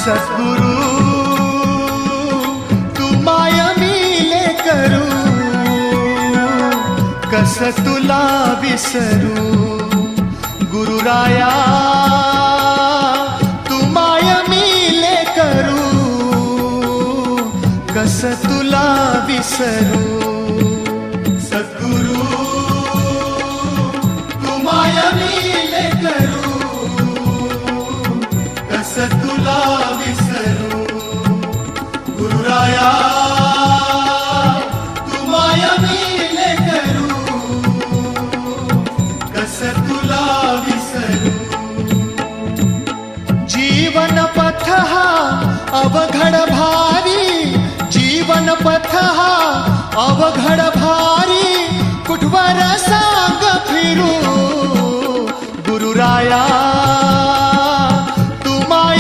सद्गुरु तू माय मिले करू, कस तुला विसरू. गुरुराया तू माय मिले करू, कस तुला विसरू. सद्गुरु तू माय मिले करू, कस तुला विसरू. गुरुराया तू माय मिले करू, कस तुला विसरू. जीवन पथ हा अवघड भारी, जीवन पथ हा अवघड भारी, कुठवर सांग फिरू. गुरुराया